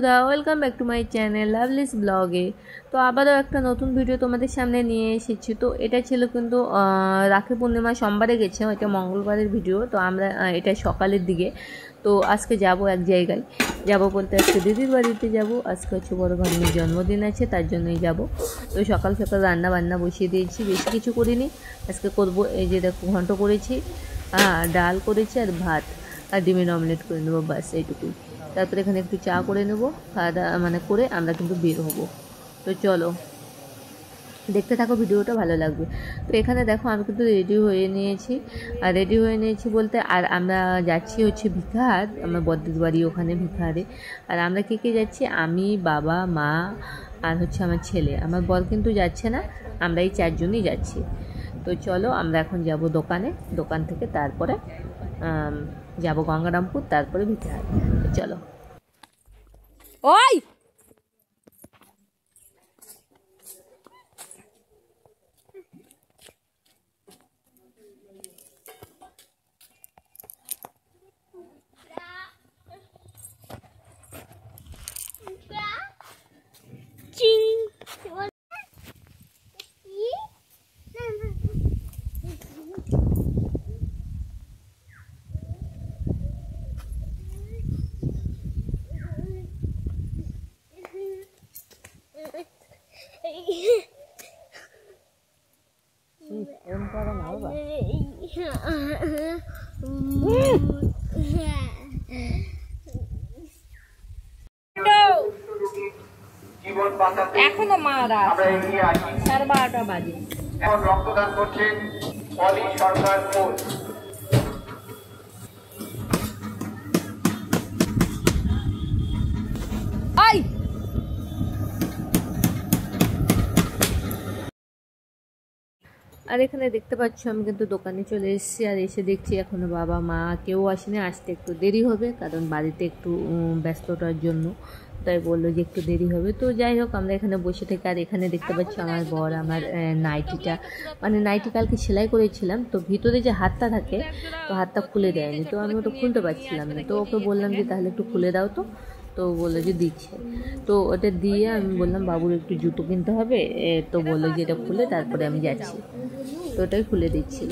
বন্ধুরা, welcome back to my channel lovelies ব্লগে। তো আবারও একটা নতুন ভিডিও তোমাদের সামনে নিয়ে এসেছি। তো এটা ছিল কিন্তু রাখি পূর্ণিমা সোমবারে গেছে, এটা মঙ্গলবারের ভিডিও। তো আমরা এটা সকালের দিকে। তো আজকে যাব এক জায়গায়, যাব বলতে আজকে দিদির বাড়িতে যাব। আজকে হচ্ছে বড় ভাগ্নির জন্মদিন আছে, তার জন্যই যাব। তো সকাল সকাল রান্না বান্না বসিয়ে দিয়েছি, বেশি কিছু করিনি। আজকে করব এই যে দেখো, ঘন্ট করেছি, ডাল করেছি আর ভাত আর ডিমের অমলেট করে নেবো, বাস এইটুকুই। তারপরে এখানে একটু চা করে নেবো, খাওয়া দাওয়া মানে করে আমরা কিন্তু বের হবো। তো চলো দেখতে থাকো, ভিডিওটা ভালো লাগবে। তো এখানে দেখো আমি কিন্তু রেডি হয়ে নিয়েছি, আর রেডি হয়ে নিয়েছি বলতে আর আমরা যাচ্ছি হচ্ছে ভিখার, আমার বদ্দির বাড়ি ওখানে ভিখারে। আর আমরা কে কে যাচ্ছি, আমি, বাবা, মা আর হচ্ছে আমার ছেলে। আমার বর কিন্তু যাচ্ছে না, আমরা এই চারজনই যাচ্ছি। তো চলো আমরা এখন যাব দোকানে, দোকান থেকে তারপরে যাব গঙ্গারামপুর, তারপরে ভিখার। চলো। ওই এখনো মারা 12:30 বাজে। এখন রক্তদান করছেন পলি সরকার কোচ। আর এখানে দেখতে পাচ্ছ আমি কিন্তু দোকানে চলে এসেছি, আর এসে দেখছি এখনো বাবা মা কেউ আসেনি, আসতে একটু দেরি হবে, কারণ বাড়িতে একটু ব্যস্ততার জন্য, তাই বললো যে একটু দেরি হবে। তো যাই হোক আমরা এখানে বসে থেকে, আর এখানে দেখতে পাচ্ছি আমার বর আমার নাইটিটা, মানে নাইটি কালকে সেলাই করেছিলাম, তো ভিতরে যে হাতটা থাকে তো হাতটা খুলে দেয়নি, তো আমি ওটা খুলতে পারছিলাম না। তো ওকে বললাম যে তাহলে একটু খুলে দাও, তো বললো যে দিচ্ছে। তো ওটা দিয়ে আমি বললাম বাবুর একটু জুতো কিনতে হবে, তো বললো যে এটা খুলে তারপরে আমি যাচ্ছি। তো ওটাই খুলে দিচ্ছিল।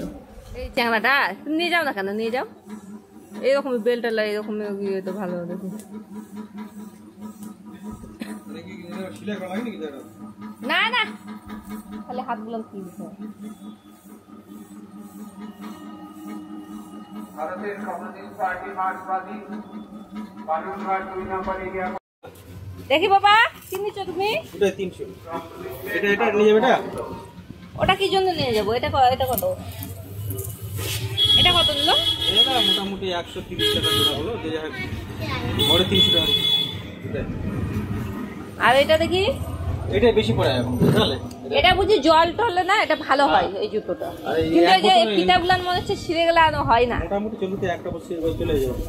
এই চ্যাংড়াটা নিয়ে যাও না কেন, নিয়ে যাও, এরকম বেলটা এরকম তো ভালো দেখুন। না না, তাহলে হাতগুলো কি ভারতের কমিউনিস্ট পার্টি মার্ক্সবাদী বালুরঘাট 2 নম্বর এরিয়া। দেখি বাবা, কি নিচ্ছ তুমি? এটা 300, এটা নিয়ে যাবে। ওটা কি জন্য নিয়ে যাবো? এটা এটা কত? এটা কত নিল? এটা মোটামুটি 130 টাকা জোড়া হলো, যে যাক বড় 300 টাকা। আর এটা দেখি, এটা বেশি পড়ে এখন তাহলে। এটা বুঝি জল টলে না, এটা ভালো হয় এই জুতোটা, কিন্তু এই যে ফিতাগুলান মনে হচ্ছে ছিঁড়ে গেলে আর হয় না। মোটামুটি চলতে একটা বছর চলে যাবে।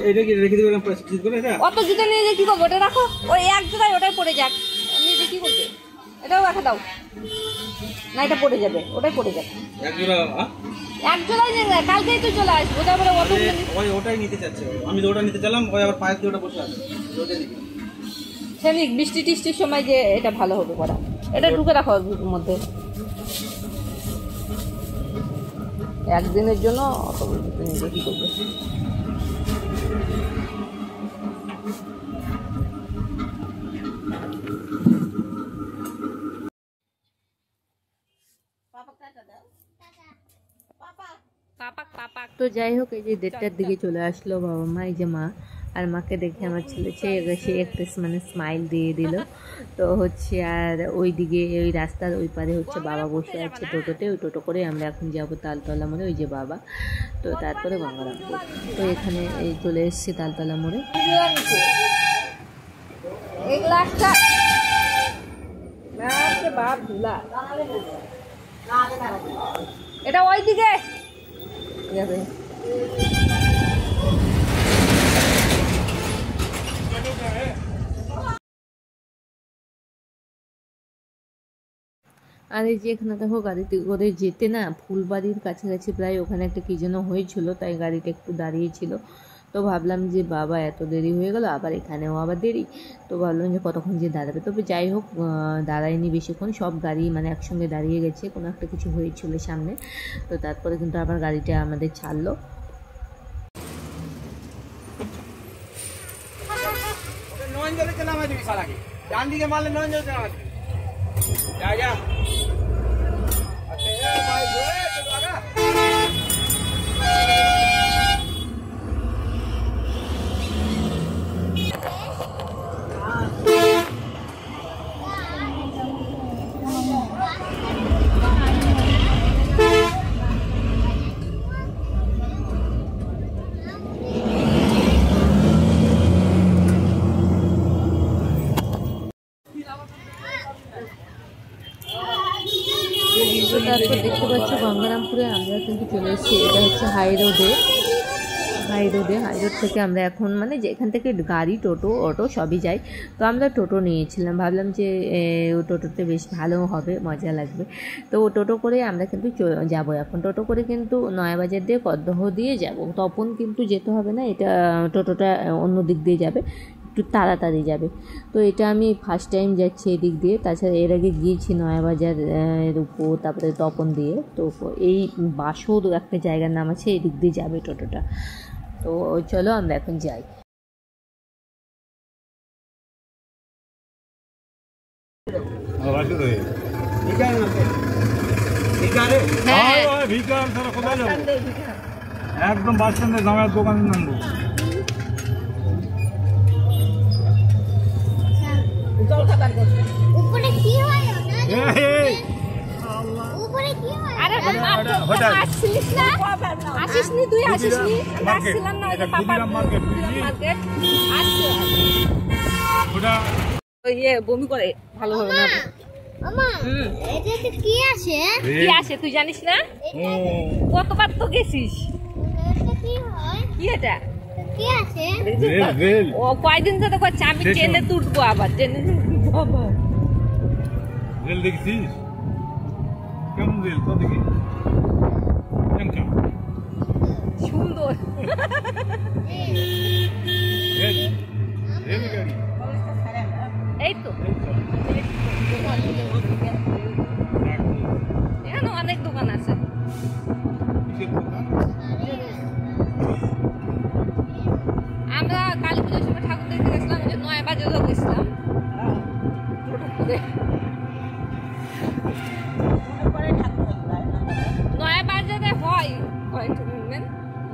এইটা কি রেখে দিবেন প্রেসক্রিপশন করে? এটা অত জুতো নিয়ে যে কি করবো? ওটা রাখো, ওই এক জোড়ায় ওটাই পড়ে যাক, নিয়ে যে কি করবে? এটাও রাখা দাও না, এটা পড়ে যাবে, ওটাই পড়ে যাবে। এক জোড়া এক জোড়াই নেই, কালকেই তো চলে আসবো, তারপরে ওই ওটাই নিতে চাচ্ছে। আমি তো ওটা নিতে চাইলাম, ওই আবার পায়ের জোড়া বসে আছে, ওটাই নিবি। সেদিক বৃষ্টি টিষ্টির সময় যে এটা ভালো হবে পড়া, এটা ঢুকে রাখো মধ্যে। একদিনের জন্য অত কি করবে? তো যাই হোক, এই যে 1:30টার দিকে চলে আসলো বাবা মা, এই যে মা, আর মাকে দেখে আমার ছেলে সে একটা মানে স্মাইল দিয়ে দিল। তো হচ্ছে আর ওই দিকে ওই রাস্তার ওই পারে হচ্ছে বাবা বসে আছে টোটোতে, ওই টোটো করে আমরা এখন যাবো তালতলা মোড়ে, ওই যে বাবা। তো তারপরে গঙ্গারামপুর। তো এখানে এই চলে এসেছি তালতলা মোড়ে। এটা ওই দিকে যাবে। আর এই যে এখানে দেখো গাড়িতে করে যেতে না, ফুলবাড়ির কাছাকাছি প্রায়, ওখানে একটা কি যেন হয়েছিল, তাই গাড়িটা একটু দাঁড়িয়েছিল। তো ভাবলাম যে বাবা এত দেরি হয়ে গেল, আবার এখানেও আবার দেরি, তো ভাবলাম যে কতক্ষণ যে দাঁড়াবে। তবে যাই হোক দাঁড়ায়নি বেশিক্ষণ, সব গাড়ি মানে একসঙ্গে দাঁড়িয়ে গেছে, কোনো একটা কিছু হয়েছিল সামনে। তো তারপরে কিন্তু আবার গাড়িটা আমাদের ছাড়লো। তো তারপর দেখতে পাচ্ছি গঙ্গারামপুরে আমরা কিন্তু চলে এসেছি। এটা হচ্ছে হাই রোড থেকে আমরা এখন মানে যেখান থেকে গাড়ি, টোটো, অটো সবই যাই। তো আমরা টোটো নিয়েছিলাম, ভাবলাম যে টোটোতে বেশ ভালো হবে, মজা লাগবে। তো টোটো করে আমরা কিন্তু যাবো এখন। টোটো করে কিন্তু নয়াবাজার দিয়ে কদহ দিয়ে যাব, তপন কিন্তু যেতে হবে না, এটা টোটোটা অন্য দিক দিয়ে যাবে, একটু তাড়াতাড়ি যাবে। তো এটা আমি ফার্স্ট টাইম যাচ্ছি এদিক দিয়ে, তাছাড়া এর আগে গিয়েছি নয়াবাজার এর উপর, তারপরে তপন দিয়ে। তো এই বাসর একটা জায়গার নাম আছে, এদিক দিয়ে যাবে টোটোটা। তো চলো আমরা এখন যাই। একদম বাস স্ট্যান্ডে জামাইয়ের দোকানের নামবো। উপরে কি হয় আরে আসছিস না, আসিসনি তুই, আসিসনি, আসছিলাম না, ওই যে পাপা মার্কেট আসছে ওটা ইয়ে বমি করে, ভালো হবে না। মামা এটাতে কি আছে? কি আছে তুই জানিস না? কতবার তো গেছিস। এটা কি হয়? কি এটা? কি আছে? ও কয়দিন ধরে করছে আমি ট্রেনে তুলবো, আবার ট্রেনে বাবা রেল দেখছিস? কেমন রেল? তো দেখি সুন্দর রেল গাড়ি। এই তো এখানে অনেক দোকান আছে। আমরা কালী পুজোর সময় ঠাকুর দেখতে গেছিলাম, যে নয়াবাজারও গেছিলাম নয়াবাজারে হয় টুর্নামেন্ট।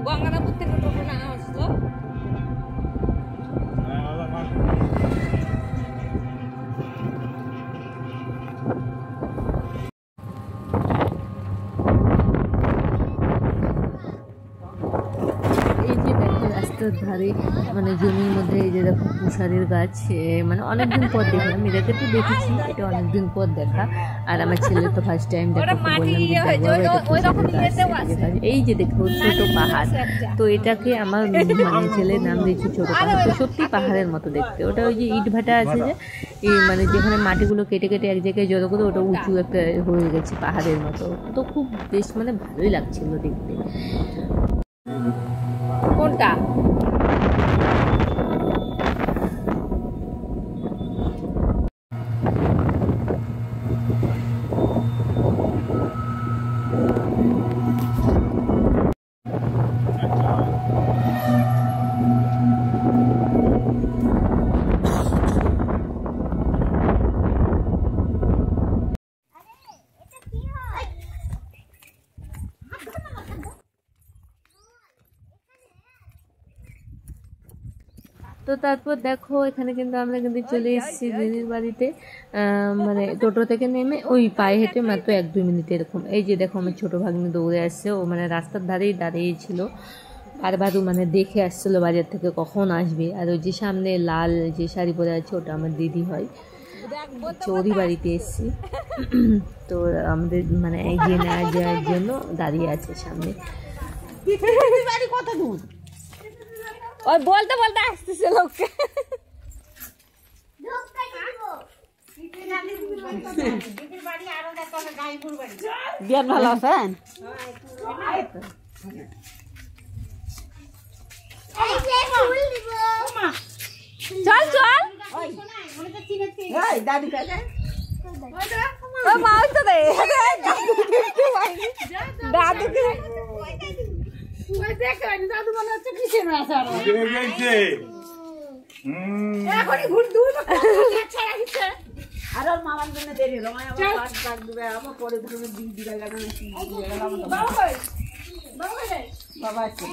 গঙ্গারামপুর থেকে টোটো নেওয়া হচ্ছিল। রাস্তার ধারে মানে জমির মধ্যে এই যে দেখো তুষারের গাছ, মানে অনেকদিন পর দেখলাম, এটাকে তো দেখেছি, এটা অনেকদিন পর দেখা। আর আমার ছেলে তো ফার্স্ট টাইম দেখা, বললাম এই যে দেখো ছোট পাহাড়, তো এটাকে আমার মানে ছেলের নাম দিয়েছে ছোট পাহাড়। তো সত্যি পাহাড়ের মতো দেখতে, ওটা ওই যে ইট ভাটা আছে যে এই মানে যেখানে মাটিগুলো কেটে কেটে এক জায়গায় জড়ো করে, ওটা উঁচু একটা হয়ে গেছে পাহাড়ের মতো। তো খুব বেশ মানে ভালোই লাগছিল দেখতে। কোনটা? তো তারপর দেখো এখানে কিন্তু আমরা কিন্তু চলে এসেছি দিদির বাড়িতে। মানে টোটো থেকে নেমে ওই পায়ে হেঁটে মাত্র 1-2 মিনিট এরকম। এই যে দেখো আমার ছোটো ভাগ্নি দৌড়ে আসছে, ও মানে রাস্তার ধারেই দাঁড়িয়েছিল, বারবার মানে দেখে আসছিলো বাজার থেকে কখন আসবে। আর ওই যে সামনে লাল যে শাড়ি পরে আছে ওটা আমার দিদি হয়, ওরই বাড়িতে এসেছি। তো আমাদের মানে এগিয়ে নেওয়া যাওয়ার জন্য দাঁড়িয়ে আছে সামনে। কত দূর ওই বলতে বলতে আসতেছে লোককে। বিয়ার ভালো আছেন? চল চল দাদু কাছে ও মা তো দে দাদুকে দাদু মনে হচ্ছে কিসের মাছ আর আর ওর মামার জন্য দেরি হলো আমার ডাক দিবে আমার পরে ধরনের দিন দিবে বাবা আছে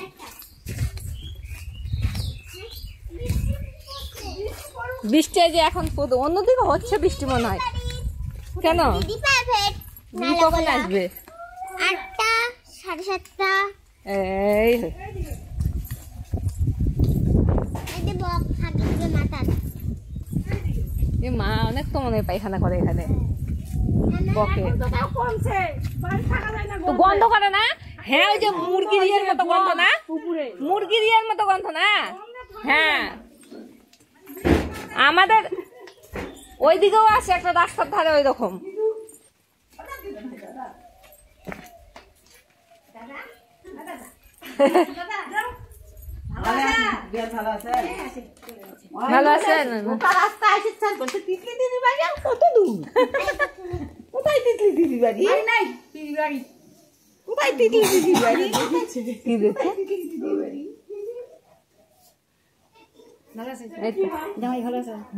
বৃষ্টি যে এখন অন্যদিকে হচ্ছে বৃষ্টি মনে হয় কেন দিদি কখন আসবে 8টা 7:30 এই এ মা অনেক তো মনে হয় পায়খানা করে এখানে বকে তো গন্ধ করে না হ্যাঁ ওই যে মুরগির ইয়ের মতো গন্ধ না মুরগির ইয়ের মতো গন্ধ না হ্যাঁ আমাদের ওই দিকেও আছে একটা রাস্তার ধারে ওই রকম ভালো আছে রাস্তা এসে বলছে তিতলি দিদি বাড়ি আর কত দূর কোথায় তিতলি দিদি বাড়ি নাই দিদি বাড়ি কোথায় তিতলি দিদি বাড়ি কি দেখছে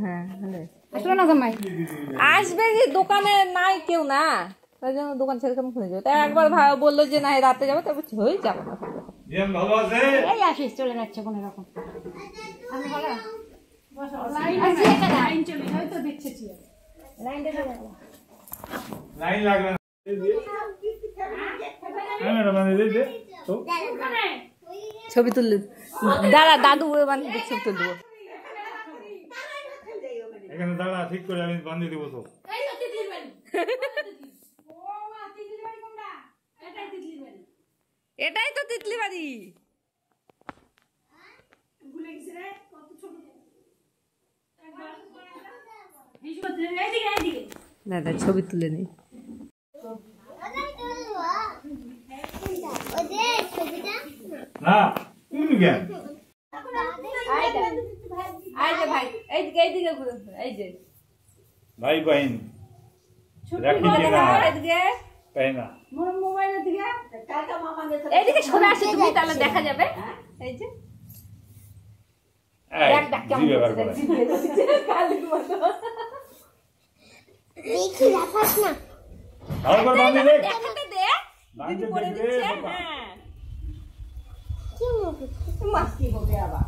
হ্যাঁ আসবে কি দোকানে নাই কেউ না তাই জন্য দোকান ছেড়ে কেমন খুলে যাবে তাই একবার বললো যে না রাতে যাবো তারপর হয়ে যাবো না ভালো আছে এই আসিস চলে যাচ্ছে কোনো রকম লাইন লাগবে না ছবি তুললে দাঁড়া দাদু বান্ধব ছবি তুলবো এখানে দাঁড়া ঠিক করে আমি বান্ধি দেবো তো এটাই তো তিতলি বাড়ি দাদা ছবি তুলে নেই না তুমি কেন ভাই এইদিকে ঘুরে এই যে ভাই বাহিন রাখি না তাই না এইদিকে সরে আসে তুমি তাহলে দেখা যাবে এই যে দেখি রাখাস না দেখাতে দে দিদি পরে দিচ্ছে হ্যাঁ কি হবে মাছ কি হবে আবার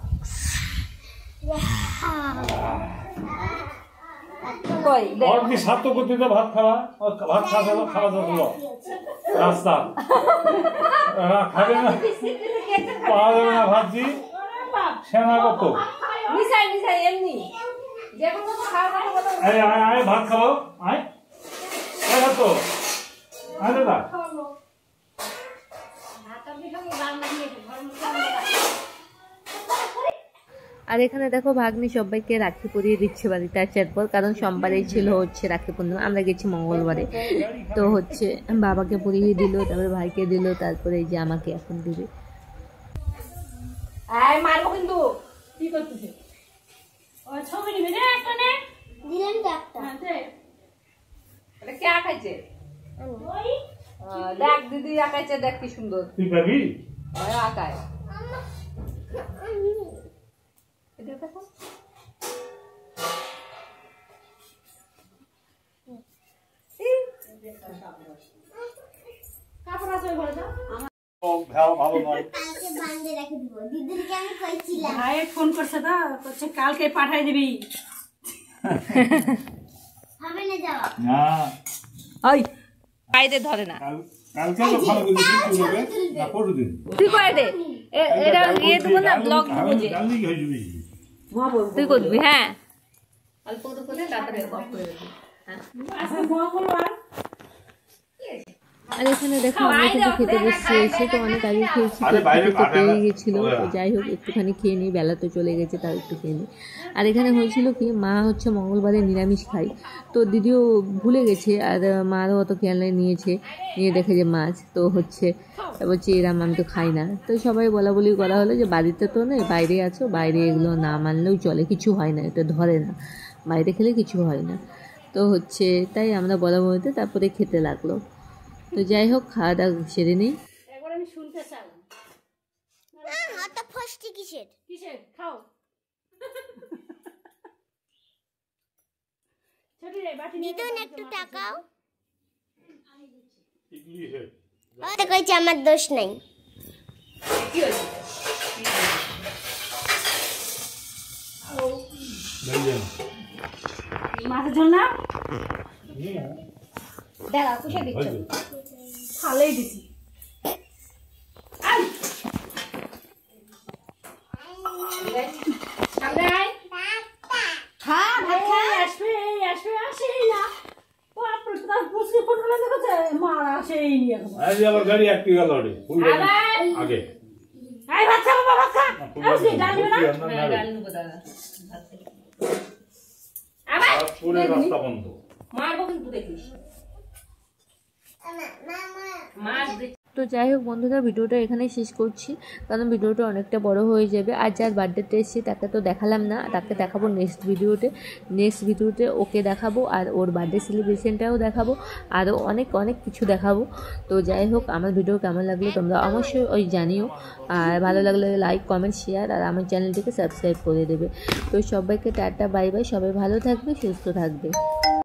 কই দেখ और भी सात तो कुछ तो भात खावा और भात खा दो खावा दो रास्ता खावे ना पावे ना भाजी सेना कतो মিশাই এমনি যে কোনো খাওয়া কথা आए आए आए भात खाओ आए आए तो आए दादा আর এখানে দেখো ভাগ্নি সবাইকে রাখি পরিয়ে দিচ্ছে বাড়িতে আসার পর, কারণ সোমবারেই ছিল হচ্ছে রাখি পূর্ণিমা, আমরা গেছি মঙ্গলবারে। তো হচ্ছে বাবাকে পরিয়ে দিল, তারপরে ভাইকে দিল, তারপরে এই যে আমাকে এখন দিবে। মারবো কিন্তু কি করতেছে ছবি নিবি রে একটা নে দিলেন তো একটা এটা কে আঁকাইছে? দেখ দিদি আঁকাইছে, দেখ কি সুন্দর তুই পারবি আঁকায়। এটা দেখো কাপড় আছে ঘরে যাও ভালো নয় কালকে বান্ধে রেখে দিব। দিদিকে আমি কইছিলাম ভাই ফোন করছে তো বলছে কালকে পাঠাই দিবি। হবে না যাওয়া না ওই বাইরে ধরে না, কালকে তো ভালো করে দিতে হবে না পড়ু দিন তুই করে দে এটা ইয়ে দেবো না, ব্লগ দেবো যে কালকে কি হয়ে যাবে তুই করবি। হ্যাঁ অল্প করে তারপরে অফ করে দেবো। আচ্ছা মঙ্গলবার আর এখানে দেখো আমরা কিন্তু খেতে বসছি, এসে তো অনেক আগে খেয়েছি, তো পেয়ে গেছিলো। তো যাই হোক একটুখানি খেয়ে নিই, বেলা তো চলে গেছে, তাও একটু খেয়ে নিই। আর এখানে হয়েছিল কি, মা হচ্ছে মঙ্গলবারে নিরামিষ খাই, তো দিদিও ভুলে গেছে, আর মারও অত খেয়াল নিয়ে দেখে যে মাছ, তো হচ্ছে বলছি এরম আমি তো খাই না। তো সবাই বলা বলি করা হলো যে বাড়িতে তো নেই, বাইরে আছো, বাইরে এগুলো না মানলেও চলে, কিছু হয় না, এটা ধরে না, বাইরে খেলে কিছু হয় না। তো হচ্ছে তাই আমরা বলা বলতে তারপরে খেতে লাগলো। তো যাই হোক খাওয়া দাওয়া সেরে নিই। একবার আমি শুনতে চাইলাম হাতটা ফসটি কিসের? কিসের খাও ছোটি রে বাটি নিয়ে দিদুন একটু টাকাও। ওটা কইছে আমার দোষ নাই। মাছের ঝোল না দেখা কুশে দিচ্ছ ভালোই দিছি। আবার গাড়ি একটি গেল আগে রাস্তা বন্ধ। তো যাই হোক বন্ধুরা, ভিডিওটা এখানেই শেষ করছি, কারণ ভিডিওটা অনেকটা বড় হয়ে যাবে। আর যার বার্থডেতে এসেছি তাকে তো দেখালাম না, তাকে দেখাবো নেক্সট ভিডিওতে ওকে দেখাবো, আর ওর বার্থডে সেলিব্রেশনটাও দেখাবো, আরও অনেক কিছু দেখাবো। তো যাই হোক আমার ভিডিও কেমন লাগলো তোমরা অবশ্যই জানিও, আর ভালো লাগলে লাইক কমেন্ট শেয়ার আর আমার চ্যানেলটিকে সাবস্ক্রাইব করে দেবে। তো সবাইকে টাটা বাই বাই, সবাই ভালো থাকবে, সুস্থ থাকবে।